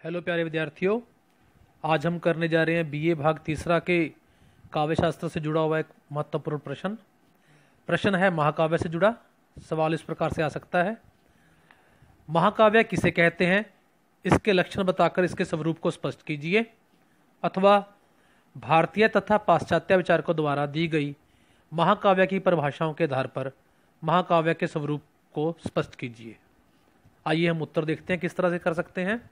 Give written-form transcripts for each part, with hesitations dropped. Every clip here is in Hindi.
हेलो प्यारे विद्यार्थियों, आज हम करने जा रहे हैं बीए भाग तीसरा के काव्य शास्त्र से जुड़ा हुआ एक महत्वपूर्ण प्रश्न है महाकाव्य से जुड़ा। सवाल इस प्रकार से आ सकता है, महाकाव्य किसे कहते हैं, इसके लक्षण बताकर इसके स्वरूप को स्पष्ट कीजिए। अथवा भारतीय तथा पाश्चात्य विचारकों द्वारा दी गई महाकाव्य की परिभाषाओं के आधार पर महाकाव्य के स्वरूप को स्पष्ट कीजिए। आइए हम उत्तर देखते हैं किस तरह से कर सकते हैं।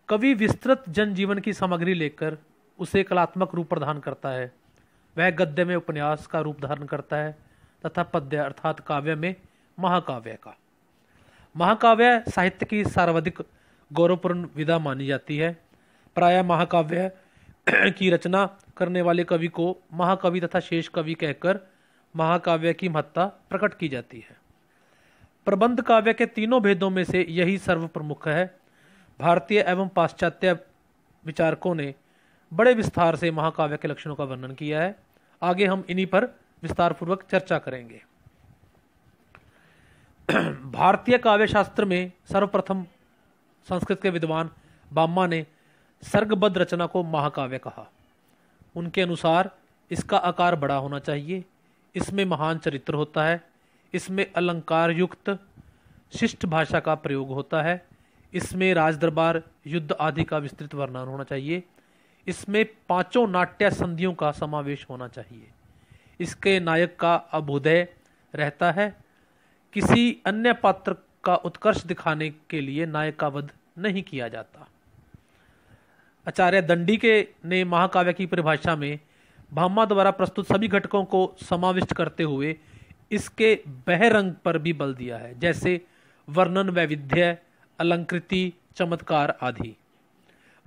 कवि विस्तृत जनजीवन की सामग्री लेकर उसे कलात्मक रूप प्रदान करता है। वह गद्य में उपन्यास का रूप धारण करता है तथा पद्य अर्थात काव्य में महाकाव्य का। महाकाव्य साहित्य की सर्वाधिक गौरवपूर्ण विधा मानी जाती है। प्रायः महाकाव्य की रचना करने वाले कवि को महाकवि तथा शेष कवि कहकर महाकाव्य की महत्ता प्रकट की जाती है। प्रबंध काव्य के तीनों भेदों में से यही सर्वप्रमुख है। भारतीय एवं पाश्चात्य विचारकों ने बड़े विस्तार से महाकाव्य के लक्षणों का वर्णन किया है। आगे हम इन्हीं पर विस्तार पूर्वक चर्चा करेंगे। भारतीय काव्य शास्त्र में सर्वप्रथम संस्कृत के विद्वान भाम्मा ने सर्गबद्ध रचना को महाकाव्य कहा। उनके अनुसार इसका आकार बड़ा होना चाहिए, इसमें महान चरित्र होता है, इसमें अलंकार युक्त शिष्ट भाषा का प्रयोग होता है, इसमें राजदरबार युद्ध आदि का विस्तृत वर्णन होना चाहिए, इसमें पांचों नाट्य संधियों का समावेश होना चाहिए, इसके नायक का अभ्युदय रहता है, किसी अन्य पात्र का उत्कर्ष दिखाने के लिए नायक का वध नहीं किया जाता। आचार्य दंडी के ने महाकाव्य की परिभाषा में भाम्मा द्वारा प्रस्तुत सभी घटकों को समाविष्ट करते हुए इसके बहिरंग पर भी बल दिया है, जैसे वर्णन, वैविध्य, अलंकृति, चमत्कार आदि।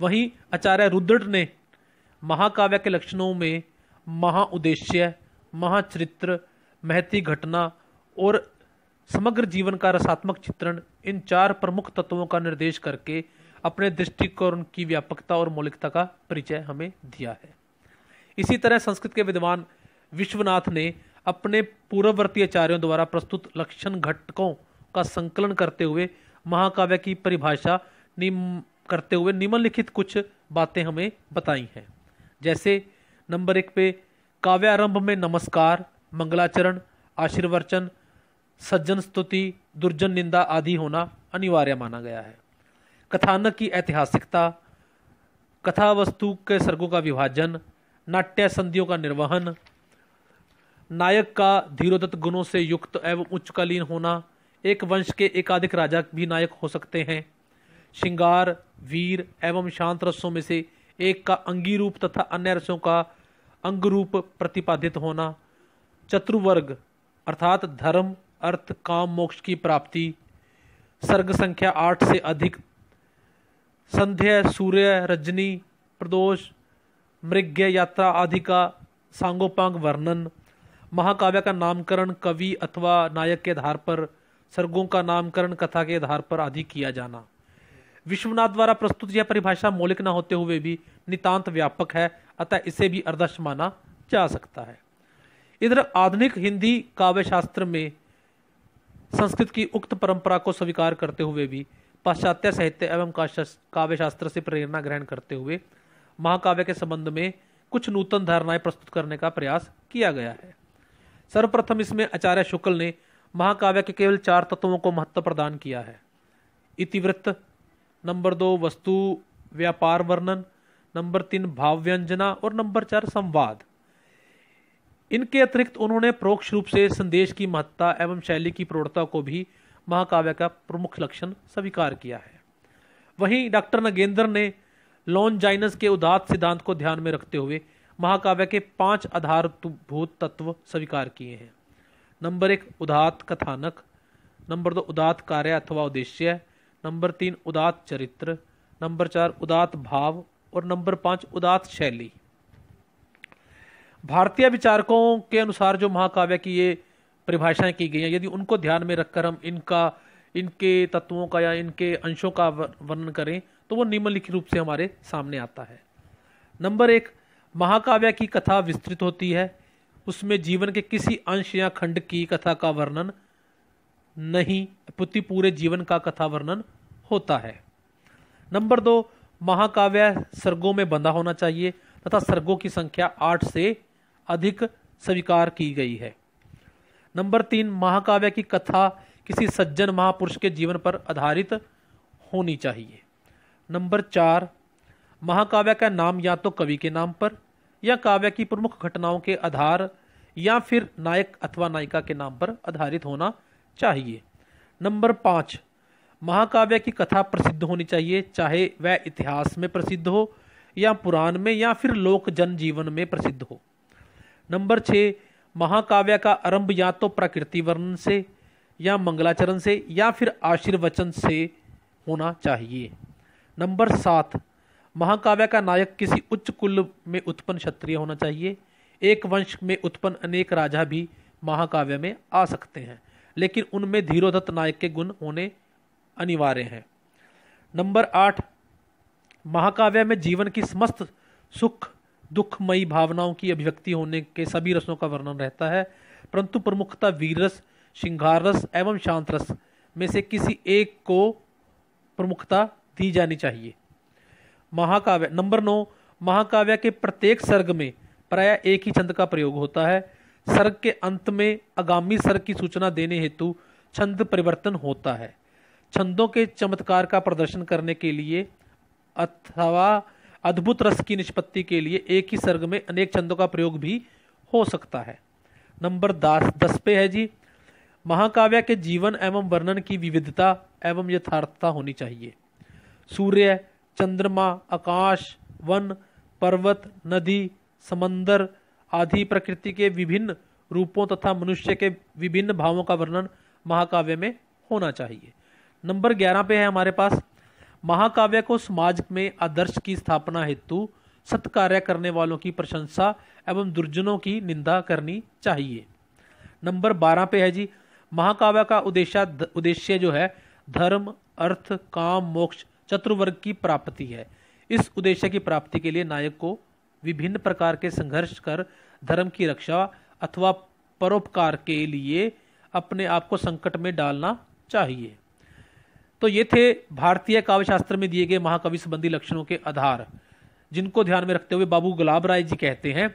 वहीं आचार्य रुद्र ने महाकाव्य के लक्षणों में महाउद्देश्य, महाचरित्र, महती घटना और समग्र जीवन का रसात्मक चित्रण, इन चार प्रमुख तत्वों का निर्देश करके अपने दृष्टिकोण की व्यापकता और मौलिकता का परिचय हमें दिया है। इसी तरह संस्कृत के विद्वान विश्वनाथ ने अपने पूर्ववर्ती आचार्यों द्वारा प्रस्तुत लक्षण घटकों का संकलन करते हुए महाकाव्य की परिभाषा करते हुए निम्नलिखित कुछ बातें हमें बताई हैं। जैसे नंबर 1 पे काव्यारंभ में नमस्कार, मंगलाचरण, आशीर्वचन, सज्जन स्तुति, दुर्जन निंदा आदि होना अनिवार्य माना गया है। कथानक की ऐतिहासिकता, कथा वस्तु के सर्गों का विभाजन, नाट्य संधियों का निर्वहन, नायक का धीरोदत्त गुणों से युक्त एवं उच्चकालीन होना, एक वंश के एकाधिक राजा भी नायक हो सकते हैं, श्रृंगार, वीर एवं शांत रसों में से एक का अंगी रूप तथा अन्य रसों का अंग रूप प्रतिपादित होना, चतुर्वर्ग अर्थात धर्म, अर्थ, काम, मोक्ष की प्राप्ति, सर्ग संख्या 8 से अधिक, संध्या, सूर्य, रजनी, प्रदोष, मृग्य, यात्रा आदि का सांगोपांग वर्णन, महाकाव्य का नामकरण कवि अथवा नायक के आधार पर, सर्गों का नामकरण कथा के आधार पर आदि किया जाना। विश्वनाथ द्वारा प्रस्तुत यह परिभाषा मौलिक न होते हुए भी नितांत व्यापक है, अतः इसे भी आदर्श माना जा सकता है। इधर आधुनिक हिंदी काव्य शास्त्र में संस्कृत की उक्त परंपरा को स्वीकार करते हुए भी पाश्चात्य साहित्य एवं काव्य शास्त्र से प्रेरणा ग्रहण करते हुए महाकाव्य के संबंध में कुछ नूतन धारणाएं प्रस्तुत करने का प्रयास किया गया है। सर्वप्रथम इसमें आचार्य शुक्ल ने महाकाव्य के केवल 4 तत्वों को महत्व प्रदान किया है। इतिवृत्त, नंबर 2 वस्तु व्यापार वर्णन, नंबर 3 भाव व्यंजना और नंबर 4 संवाद। इनके अतिरिक्त उन्होंने परोक्ष रूप से संदेश की महत्ता एवं शैली की प्रौढ़ता को भी महाकाव्य का प्रमुख लक्षण स्वीकार किया है। वहीं डॉक्टर नगेंद्र ने लॉन्जाइनस के उदात्त सिद्धांत को ध्यान में रखते हुए महाकाव्य के 5 आधारभूत तत्व स्वीकार किए हैं। नंबर 1 उदात्त कथानक, नंबर 2 उदात्त कार्य अथवा उद्देश्य, नंबर 3 उदात्त चरित्र, नंबर 4 उदात्त भाव और नंबर 5 उदात्त शैली। भारतीय विचारकों के अनुसार जो महाकाव्य की ये परिभाषाएं की गई हैं, यदि उनको ध्यान में रखकर हम इनके तत्वों का या इनके अंशों का वर्णन करें तो वो निम्नलिखित रूप से हमारे सामने आता है। नंबर 1 महाकाव्य की कथा विस्तृत होती है, उसमें जीवन के किसी अंश या खंड की कथा का वर्णन नहीं, अपितु पूरे जीवन का कथा वर्णन होता है। नंबर 2, महाकाव्य सर्गों में बंधा होना चाहिए तथा सर्गों की संख्या 8 से अधिक स्वीकार की गई है। नंबर 3, महाकाव्य की कथा किसी सज्जन महापुरुष के जीवन पर आधारित होनी चाहिए। नंबर 4, महाकाव्य का नाम या तो कवि के नाम पर या काव्य की प्रमुख घटनाओं के आधार या फिर नायक अथवा नायिका के नाम पर आधारित होना चाहिए। नंबर 5, महाकाव्य की कथा प्रसिद्ध होनी चाहिए, चाहे वह इतिहास में प्रसिद्ध हो या पुराण में या फिर लोक जनजीवन में प्रसिद्ध हो। नंबर 6, महाकाव्य का आरंभ या तो प्रकृति वर्णन से या मंगलाचरण से या फिर आशीर्वचन से होना चाहिए। नंबर 7, महाकाव्य का नायक किसी उच्च कुल में उत्पन्न क्षत्रिय होना चाहिए। एक वंश में उत्पन्न अनेक राजा भी महाकाव्य में आ सकते हैं, लेकिन उनमें धीरोदत्त नायक के गुण होने अनिवार्य हैं। नंबर 8, महाकाव्य में जीवन की समस्त सुख दुखमयी भावनाओं की अभिव्यक्ति होने के सभी रसों का वर्णन रहता है, परंतु प्रमुखता वीर रस, श्रृंगार रस एवं शांत रस में से किसी एक को प्रमुखता दी जानी चाहिए। महाकाव्य नंबर 9, महाकाव्य के प्रत्येक सर्ग में प्रायः एक ही छंद का प्रयोग होता है। सर्ग के अंत में आगामी सर्ग की सूचना देने हेतु छंद परिवर्तन होता है। छंदों के चमत्कार का प्रदर्शन करने के लिए अथवा अद्भुत रस की निष्पत्ति के लिए एक ही सर्ग में अनेक छंदों का प्रयोग भी हो सकता है। नंबर 10 पे है जी, महाकाव्य के जीवन एवं वर्णन की विविधता एवं यथार्थता होनी चाहिए। सूर्य, चंद्रमा, आकाश, वन, पर्वत, नदी, समंदर आदि प्रकृति के विभिन्न रूपों तथा मनुष्य के विभिन्न भावों का वर्णन महाकाव्य में होना चाहिए। नंबर 11 पे है हमारे पास, महाकाव्य को समाज में आदर्श की स्थापना हेतु सत्कार्य करने वालों की प्रशंसा एवं दुर्जनों की निंदा करनी चाहिए। नंबर 12 पे है जी, महाकाव्य का उद्देश्य जो है धर्म, अर्थ, काम, मोक्ष चतुर्वर्ग की प्राप्ति है। इस उद्देश्य की प्राप्ति के लिए नायक को विभिन्न प्रकार के संघर्ष कर धर्म की रक्षा अथवा परोपकार के लिए अपने आप को संकट में डालना चाहिए। तो ये थे भारतीय काव्य शास्त्र में दिए गए महाकवि संबंधी लक्षणों के आधार, जिनको ध्यान में रखते हुए बाबू गुलाब राय जी कहते हैं,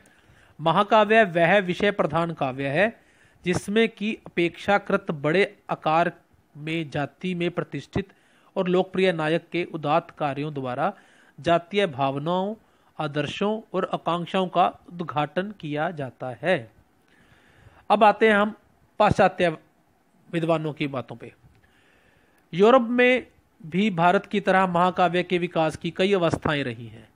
महाकाव्य वह विषय प्रधान काव्य है जिसमें कि अपेक्षाकृत बड़े आकार में जाति में प्रतिष्ठित और लोकप्रिय नायक के उदात्त कार्यों द्वारा जातीय भावनाओं, आदर्शों और आकांक्षाओं का उद्घाटन किया जाता है। अब आते हैं हम पाश्चात्य विद्वानों की बातों पे। यूरोप में भी भारत की तरह महाकाव्य के विकास की कई अवस्थाएं रही हैं।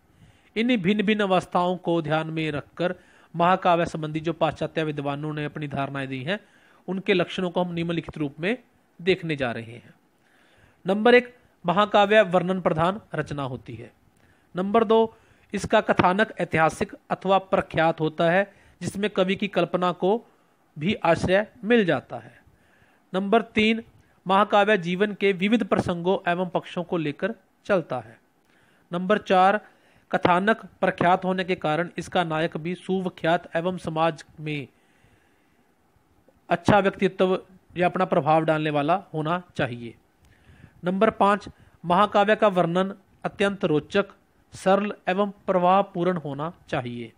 इन भिन्न भिन्न अवस्थाओं को ध्यान में रखकर महाकाव्य संबंधी जो पाश्चात्य विद्वानों ने अपनी धारणाएं दी हैं, उनके लक्षणों को हम निम्नलिखित रूप में देखने जा रहे हैं। नंबर 1, महाकाव्य वर्णन प्रधान रचना होती है। नंबर 2, इसका कथानक ऐतिहासिक अथवा प्रख्यात होता है जिसमें कवि की कल्पना को भी आश्रय मिल जाता है। नंबर 3, महाकाव्य जीवन के विविध प्रसंगों एवं पक्षों को लेकर चलता है। नंबर 4, कथानक प्रख्यात होने के कारण इसका नायक भी सुविख्यात एवं समाज में अच्छा व्यक्तित्व या अपना प्रभाव डालने वाला होना चाहिए। नंबर 5, महाकाव्य का वर्णन अत्यंत रोचक, सरल एवं प्रवाहपूर्ण होना चाहिए।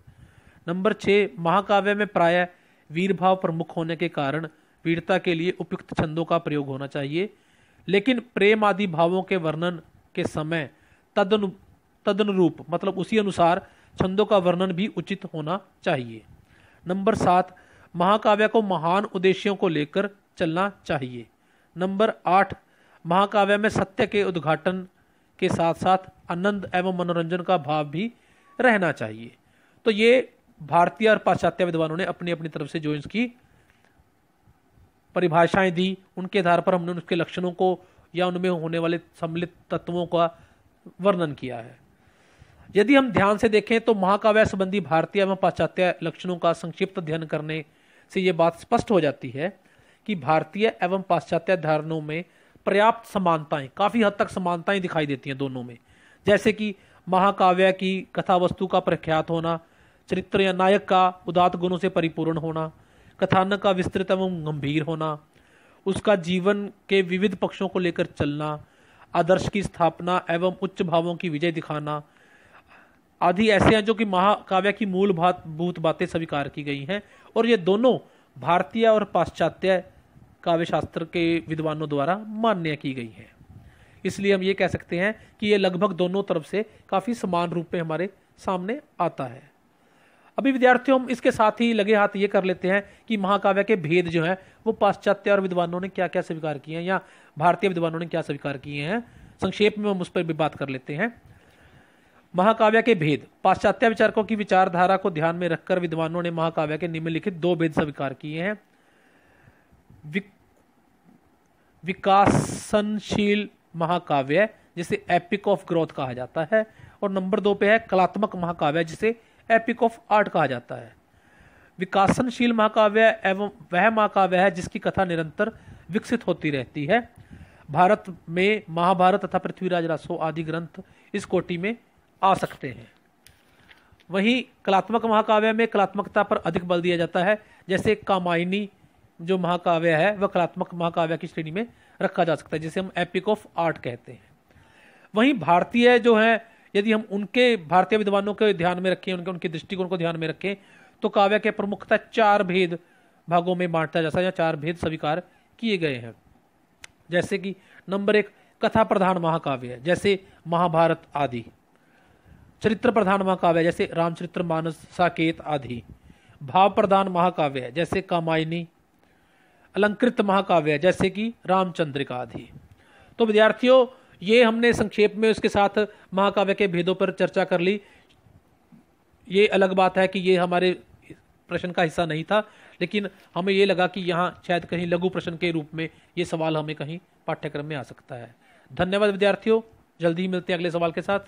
नंबर 6, महाकाव्य में प्रायः वीरभाव प्रमुख होने के कारण वीरता के लिए उपयुक्त छंदों का प्रयोग होना चाहिए, लेकिन प्रेम आदि भावों के वर्णन के समय तदनुरूप मतलब उसी अनुसार छंदों का वर्णन भी उचित होना चाहिए। नंबर 7, महाकाव्य को महान उद्देश्यों को लेकर चलना चाहिए। नंबर 8, महाकाव्य में सत्य के उद्घाटन के साथ साथ आनंद एवं मनोरंजन का भाव भी रहना चाहिए। तो ये भारतीय और पाश्चात्य विद्वानों ने अपनी अपनी तरफ से जो इसकी परिभाषाएं दी, उनके आधार पर हमने उसके लक्षणों को या उनमें होने वाले सम्मिलित तत्वों का वर्णन किया है। यदि हम ध्यान से देखें तो महाकाव्य संबंधी भारतीय एवं पाश्चात्य लक्षणों का संक्षिप्त अध्ययन करने से ये बात स्पष्ट हो जाती है कि भारतीय एवं पाश्चात्य धारणाओं में पर्याप्त समानताएं, काफी हद तक समानताएं दिखाई देती हैं दोनों में। जैसे कि महाकाव्य की कथा वस्तु का प्रख्यात होना, चरित्र या नायक का उदात्त गुणों से परिपूर्ण होना, कथानक का विस्तृत एवं गंभीर होना, उसका जीवन के विविध पक्षों को लेकर चलना, आदर्श की स्थापना एवं उच्च भावों की विजय दिखाना आदि ऐसे हैं जो कि महाकाव्य की मूलभूत बातें स्वीकार की गई हैं, और ये दोनों भारतीय और पाश्चात्य काव्य शास्त्र के विद्वानों द्वारा मान्य की गई हैं। इसलिए हम ये कह सकते हैं कि ये लगभग दोनों तरफ से काफी समान रूप में हमारे सामने आता है। अभी विद्यार्थियों, हम इसके साथ ही लगे हाथ ये कर लेते हैं कि महाकाव्य के भेद जो है वो पाश्चात्य और विद्वानों ने क्या क्या स्वीकार किए हैं या भारतीय विद्वानों ने क्या स्वीकार किए हैं। संक्षेप में हम उस पर भी बात कर लेते हैं। महाकाव्य के भेद। पाश्चात्य विचारकों की विचारधारा को ध्यान में रखकर विद्वानों ने महाकाव्य के निम्नलिखित 2 भेद स्वीकार किए हैं। विकासनशील महाकाव्य, जिसे एपिक ऑफ ग्रोथ कहा जाता है, और नंबर 2 पे है कलात्मक महाकाव्य, जिसे एपिक ऑफ आर्ट कहा जाता है। विकासनशील महाकाव्य एवं वह महाकाव्य है जिसकी कथा निरंतर विकसित होती रहती है। भारत में महाभारत तथा पृथ्वीराज रासो आदि ग्रंथ इस कोटि में आ सकते हैं। वहीं कलात्मक महाकाव्य में कलात्मकता पर अधिक बल दिया जाता है, जैसे कामायनी जो महाकाव्य है वह कलात्मक महाकाव्य की श्रेणी में रखा जा सकता है, जिसे हम एपिक ऑफ आर्ट कहते हैं। वहीं भारतीय जो है, यदि हम उनके भारतीय विद्वानों को ध्यान में रखें, उनके दृष्टिकोण को ध्यान में रखें, तो काव्य के प्रमुखता 4 भेद भागों में बांटा जा सकता है या 4 भेद स्वीकार किए गए हैं। जैसे कि नंबर 1 कथा प्रधान महाकाव्य, जैसे महाभारत आदि। चरित्र प्रधान महाकाव्य, जैसे रामचरितमानस, साकेत आदि। भाव प्रधान महाकाव्य, जैसे कामायनी। अलंकृत महाकाव्य, जैसे कि रामचंद्रिका आदि। तो विद्यार्थियों, ये हमने संक्षेप में उसके साथ महाकाव्य के भेदों पर चर्चा कर ली। ये अलग बात है कि ये हमारे प्रश्न का हिस्सा नहीं था, लेकिन हमें ये लगा कि यहाँ शायद कहीं लघु प्रश्न के रूप में ये सवाल हमें कहीं पाठ्यक्रम में आ सकता है। धन्यवाद विद्यार्थियों, जल्दी ही मिलते हैं अगले सवाल के साथ।